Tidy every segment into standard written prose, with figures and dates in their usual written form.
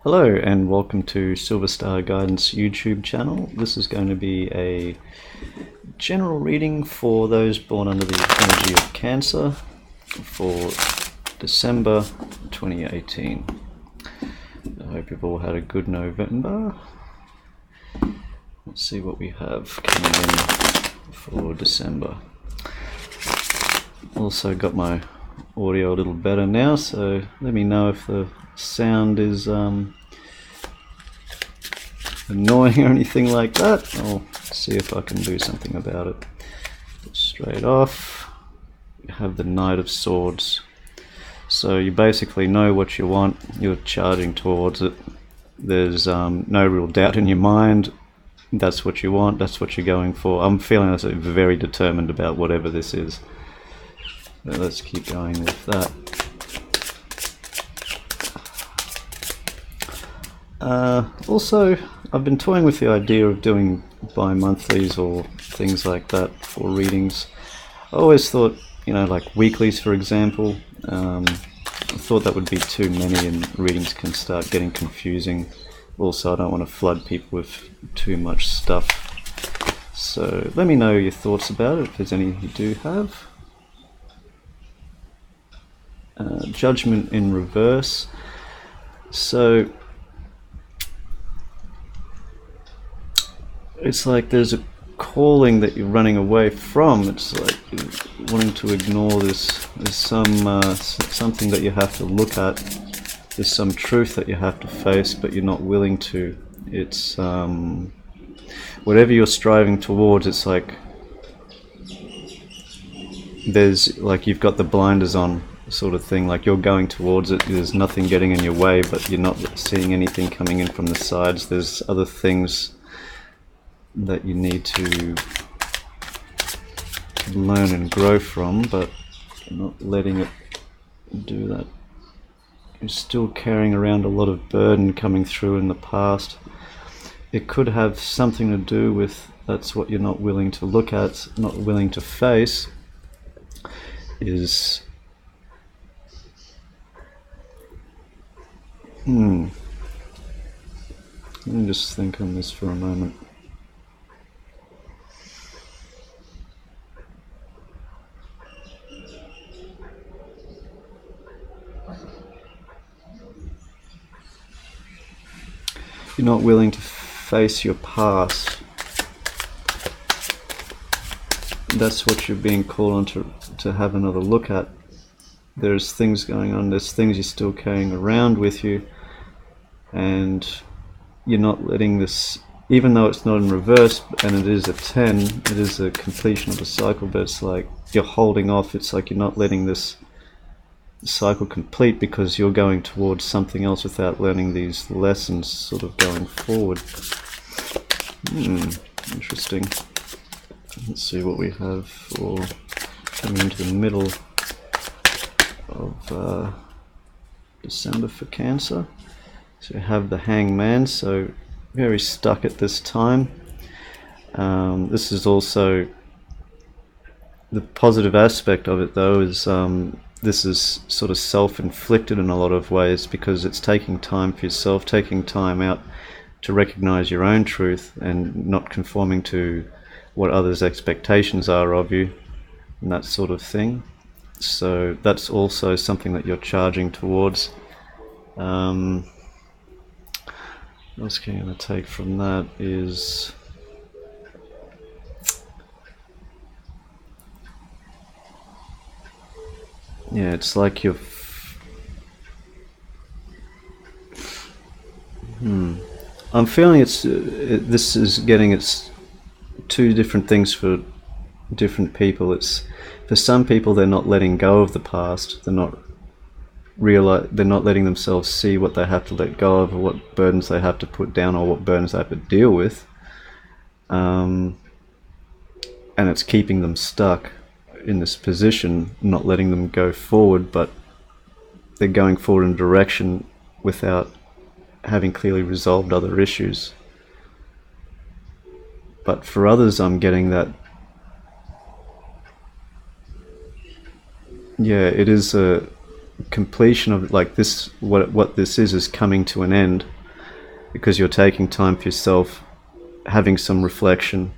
Hello and welcome to Silver Star Guidance YouTube channel. This is going to be a general reading for those born under the energy of Cancer for December 2018. I hope you've all had a good November. Let's see what we have coming in for December. Also got my audio a little better now, so let me know if the sound is annoying or anything like that. I'll see if I can do something about it. Straight off, you have the Knight of Swords. So you basically know what you want, you're charging towards it. There's no real doubt in your mind. That's what you want, that's what you're going for. I'm feeling very determined about whatever this is. So let's keep going with that. Also, I've been toying with the idea of doing bi-monthlies or things like that for readings. I always thought, like weeklies for example, I thought that would be too many and readings can start getting confusing. Also, I don't want to flood people with too much stuff. So let me know your thoughts about it, if there's any you do have. Judgment in reverse. So it's like there's a calling that you're running away from. It's like you're wanting to ignore this. There's something that you have to look at. There's some truth that you have to face, but you're not willing to. It's whatever you're striving towards, it's like there's like you've got the blinders on sort of thing. Like you're going towards it, there's nothing getting in your way, but you're not seeing anything coming in from the sides. There's other things that you need to learn and grow from, but you're not letting it do that. You're still carrying around a lot of burden coming through in the past. It could have something to do with that's what you're not willing to look at, not willing to face, is let me just think on this for a moment. You're not willing to face your past. That's what you're being called on to have another look at. There's things going on, there's things you're still carrying around with you, and you're not letting this, even though it's not in reverse and it is a 10, it is a completion of a cycle, but it's like you're holding off. It's like you're not letting this cycle complete because you're going towards something else without learning these lessons sort of going forward. Interesting. Let's see what we have for coming into the middle of December for Cancer. So we have the Hangman, so very stuck at this time. This is also the positive aspect of it though, is this is sort of self-inflicted in a lot of ways, because it's taking time for yourself, taking time out to recognize your own truth and not conforming to what others' expectations are of you and that sort of thing. So that's also something that you're charging towards. What else can I take from that is it's like you're I'm feeling this is getting its two different things for different people. It's for some people, they're not letting go of the past. They're not letting themselves see what they have to let go of, or what burdens they have to put down, or what burdens they have to deal with, and it's keeping them stuck in this position, not letting them go forward, but they're going forward in a direction without having clearly resolved other issues. But for others, I'm getting that it is a completion of like this, what this is coming to an end, because you're taking time for yourself, having some reflection.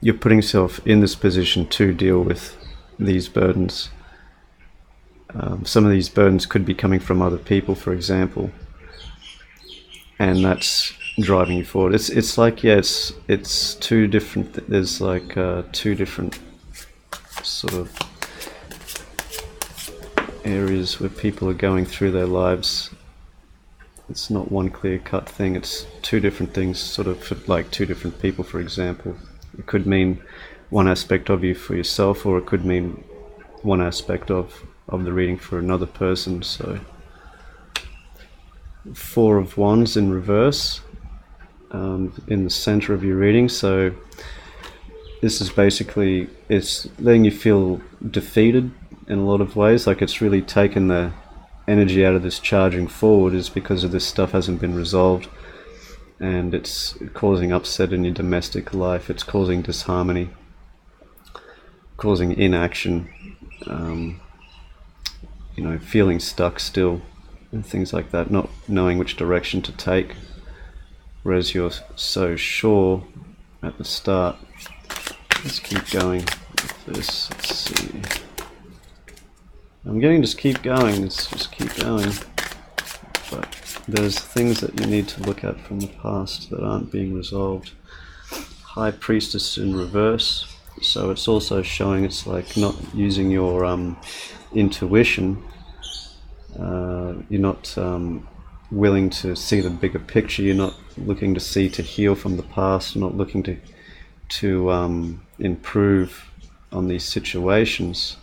You're putting yourself in this position to deal with these burdens. Some of these burdens could be coming from other people, for example, and that's driving you forward. It's like, yeah, it's two different. There's like two different sort of areas where people are going through their lives. It's not one clear-cut thing. It's two different things, sort of for like two different people, for example. It could mean one aspect of you for yourself, or it could mean one aspect of the reading for another person. So 4 of Wands in reverse, in the center of your reading. So this is basically, it's letting you feel defeated in a lot of ways. Like it's really taken the energy out of this charging forward, is because of this stuff hasn't been resolved, and it's causing upset in your domestic life. It's causing disharmony, causing inaction, you know, feeling stuck still, and things like that, not knowing which direction to take, whereas you're so sure at the start. Let's keep going with this. Let's see. I'm getting just keep going. Let's just keep going. But there's things that you need to look at from the past that aren't being resolved. High Priestess in reverse. So it's also showing it's like not using your intuition. You're not willing to see the bigger picture. You're not looking to heal from the past. You're not looking to improve on these situations.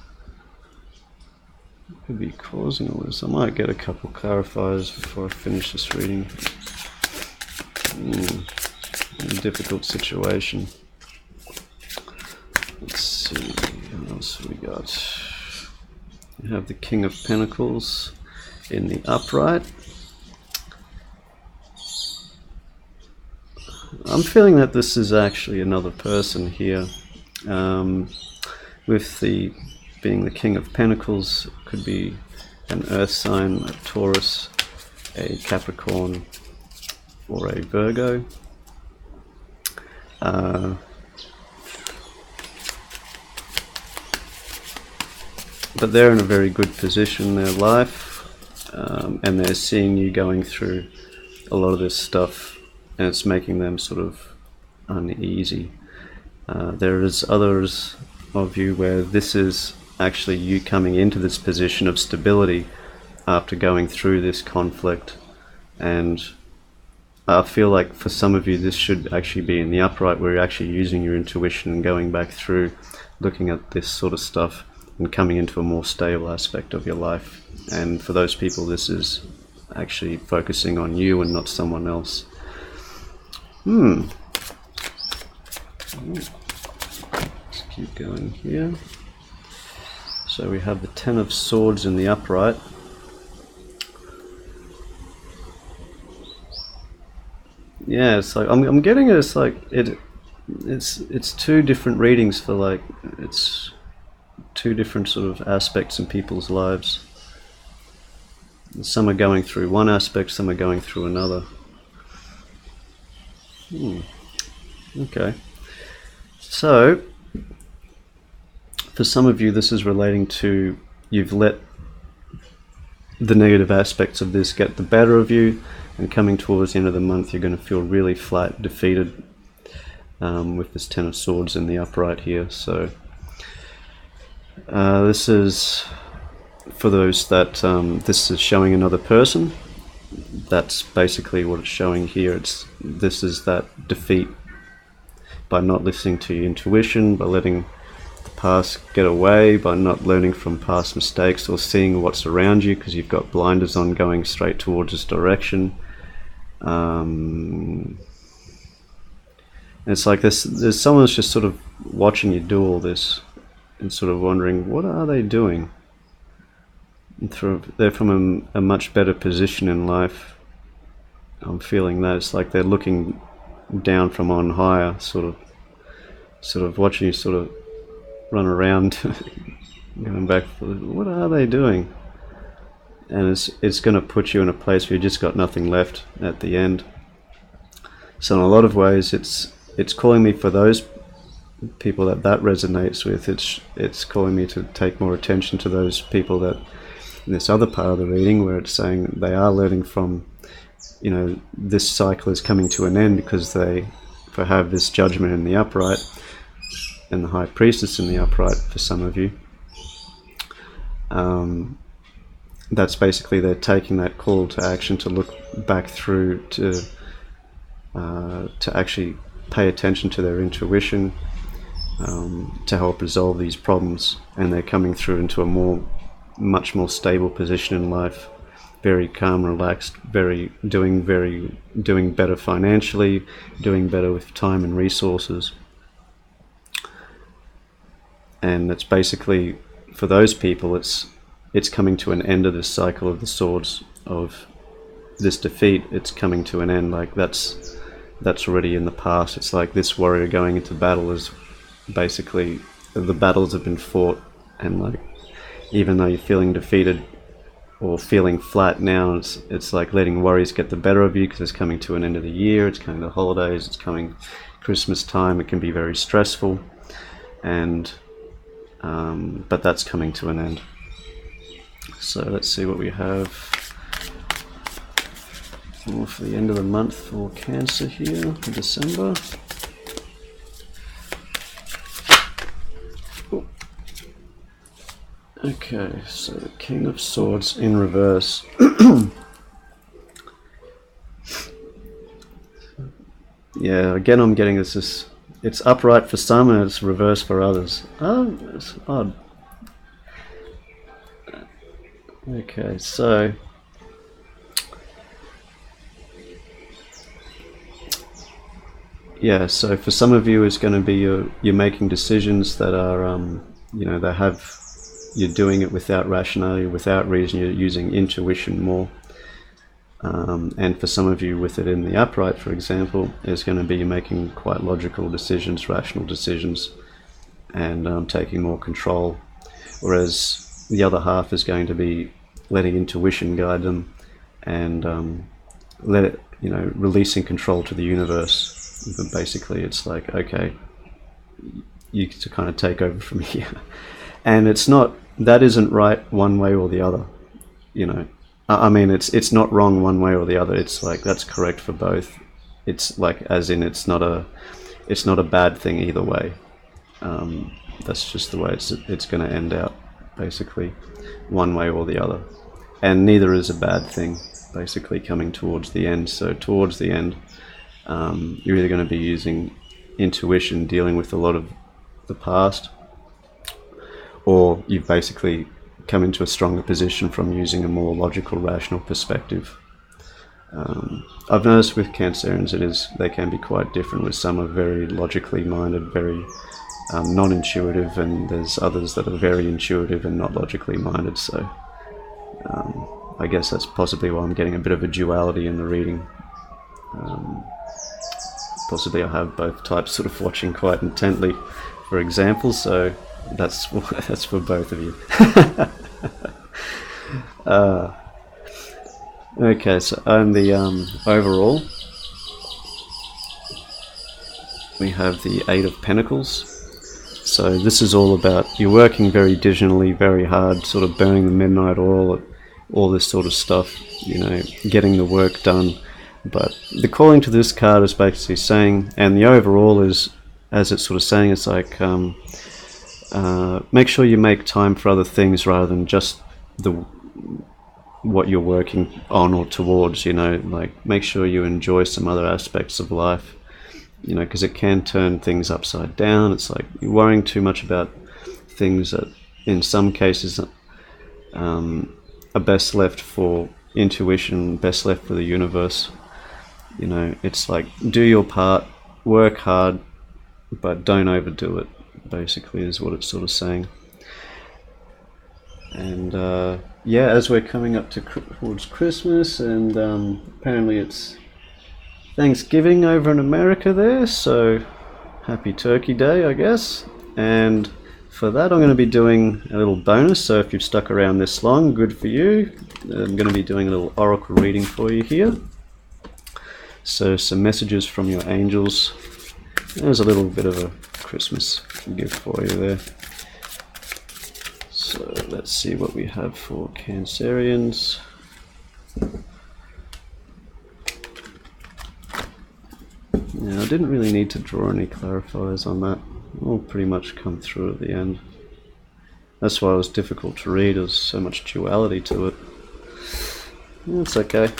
Could be causing all this. I might get a couple clarifiers before I finish this reading. A difficult situation. Let's see, what else have we got? We have the King of Pentacles in the upright. I'm feeling that this is actually another person here. With the being the King of Pentacles, could be an earth sign, a Taurus, a Capricorn, or a Virgo. But they're in a very good position in their life, and they're seeing you going through a lot of this stuff, and it's making them sort of uneasy. There is others of you where this is actually you coming into this position of stability after going through this conflict, and I feel like for some of you this should actually be in the upright, where you're actually using your intuition and going back through looking at this sort of stuff and coming into a more stable aspect of your life. And for those people, this is actually focusing on you and not someone else. Let's keep going here. So we have the Ten of Swords in the upright. Yeah, it's like I'm getting it. It's like it's two different readings for, like, it's two different sort of aspects in people's lives. Some are going through one aspect, some are going through another. Okay. So for some of you, this is relating to you've let the negative aspects of this get the better of you, and coming towards the end of the month you're going to feel really flat, defeated, with this Ten of Swords in the upright here. So this is for those that this is showing another person. That's basically what it's showing here. This is that defeat by not listening to your intuition, by letting the past get away, by not learning from past mistakes or seeing what's around you because you've got blinders on, going straight towards this direction. And it's like there's someone that's just sort of watching you do all this and sort of wondering, what are they doing? And they're from a much better position in life. I'm feeling that it's like they're looking down from on higher, sort of watching you sort of run around, going back. What are they doing? and it's going to put you in a place where you just got nothing left at the end. So in a lot of ways, it's calling me, for those people that resonates with. It's calling me to take more attention to those people that, in this other part of the reading, where it's saying they are learning from, this cycle is coming to an end because they have this judgment in the upright and the high priestess in the upright. For some of you, that's basically they're taking that call to action to look back through to actually pay attention to their intuition, to help resolve these problems, and they're coming through into a much more stable position in life, very calm, relaxed, doing better financially, doing better with time and resources. And it's basically, for those people, it's coming to an end of this cycle of the swords, of this defeat. It's coming to an end. Like that's already in the past. It's like this warrior going into battle is basically, the battles have been fought, and like, even though you're feeling defeated or feeling flat now, it's like letting worries get the better of you, because it's coming to an end of the year, it's coming to holidays, it's coming Christmas time. It can be very stressful, and but that's coming to an end. So let's see what we have for the end of the month for Cancer here in December. Okay, so the King of Swords in reverse. Yeah, again I'm getting this it's upright for some and it's reverse for others. Oh, it's odd. Okay, so yeah, so for some of you it's going to be you're making decisions that are you're doing it without rationality, without reason. You're using intuition more. And for some of you with it in the upright, for example, it's going to be making quite logical decisions, rational decisions, and taking more control. Whereas the other half is going to be letting intuition guide them, and releasing control to the universe. But basically it's like, okay, you to kind of take over from here. And that isn't right one way or the other, I mean, it's not wrong one way or the other. It's like, that's correct for both. It's like, as in, it's not a bad thing either way. That's just the way it's going to end out, basically, one way or the other. And neither is a bad thing, basically, coming towards the end. So towards the end, you're either going to be using intuition, dealing with a lot of the past, or you've basically come into a stronger position from using a more logical, rational perspective. I've noticed with Cancerians they can be quite different. With some are very logically minded, very non-intuitive, and there's others that are very intuitive and not logically minded. So I guess that's possibly why I'm getting a bit of a duality in the reading. Possibly I have both types sort of watching quite intently, for example, so that's for both of you. Okay, so on the overall, we have the Eight of Pentacles. So this is all about, you're working very diligently, very hard, sort of burning the midnight oil, all this sort of stuff, getting the work done. But the calling to this card is basically saying, and the overall is, as it's sort of saying, it's like, make sure you make time for other things rather than just what you're working on or towards, like make sure you enjoy some other aspects of life, because it can turn things upside down. It's like you're worrying too much about things that in some cases are best left for intuition, best left for the universe. It's like, do your part, work hard, but don't overdo it, basically, is what it's sort of saying. And yeah, as we're coming up towards Christmas, and apparently it's Thanksgiving over in America there, so happy Turkey Day, I guess. And for that, I'm going to be doing a little bonus. So if you've stuck around this long, good for you. I'm going to be doing a little oracle reading for you here. So some messages from your angels. There's a little bit of a Christmas gift for you there. So let's see what we have for Cancerians. Now, I didn't really need to draw any clarifiers on that. All pretty much come through at the end. That's why it was difficult to read. There's so much duality to it. It's okay.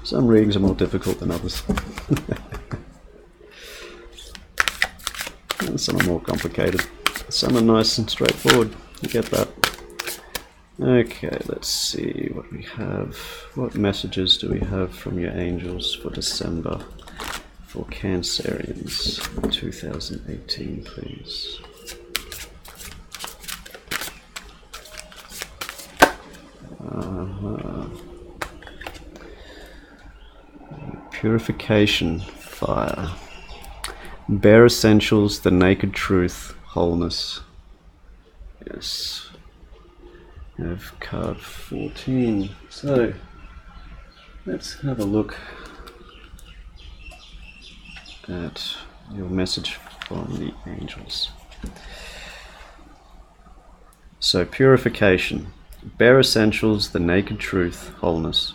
Some readings are more difficult than others. And some are more complicated. Some are nice and straightforward. You get that. Okay, let's see what we have. What messages do we have from your angels for December for Cancerians 2018, please? Purification, fire. Bare essentials, the naked truth, wholeness. Yes. We have card 14. So, let's have a look at your message from the angels. So, purification. Bare essentials, the naked truth, wholeness.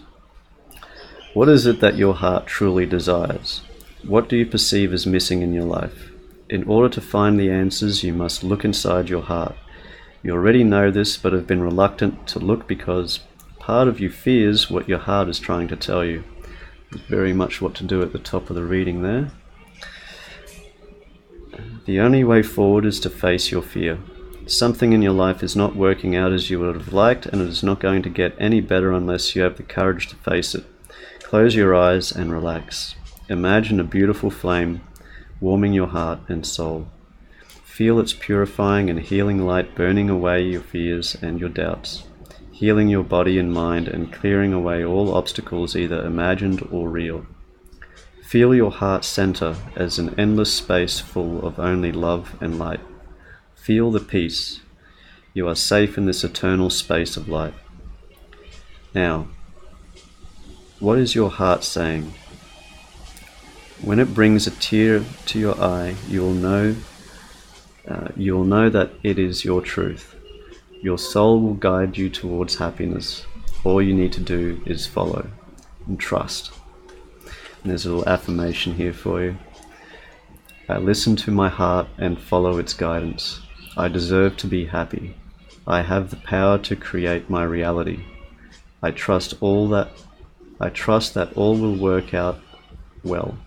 What is it that your heart truly desires? What do you perceive as missing in your life? In order to find the answers, you must look inside your heart. You already know this, but have been reluctant to look because part of you fears what your heart is trying to tell you. There's very much what to do at the top of the reading there. The only way forward is to face your fear. Something in your life is not working out as you would have liked, and it is not going to get any better unless you have the courage to face it. Close your eyes and relax. Imagine a beautiful flame warming your heart and soul. Feel its purifying and healing light burning away your fears and your doubts, healing your body and mind and clearing away all obstacles either imagined or real. Feel your heart center as an endless space full of only love and light. Feel the peace. You are safe in this eternal space of light. Now, what is your heart saying? When it brings a tear to your eye, you will know that it is your truth. Your soul will guide you towards happiness. All you need to do is follow and trust. And there's a little affirmation here for you. I listen to my heart and follow its guidance. I deserve to be happy. I have the power to create my reality. I trust that all will work out well.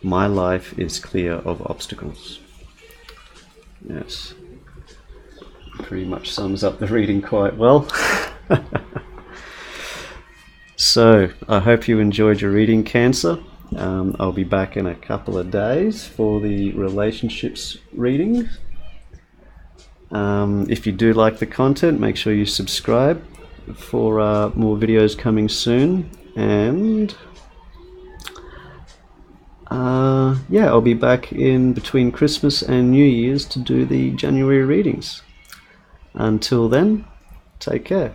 My life is clear of obstacles. Yes. Pretty much sums up the reading quite well. So, I hope you enjoyed your reading, Cancer. I'll be back in a couple of days for the relationships reading. If you do like the content, make sure you subscribe for more videos coming soon. And yeah, I'll be back in between Christmas and New Year's to do the January readings. Until then, take care.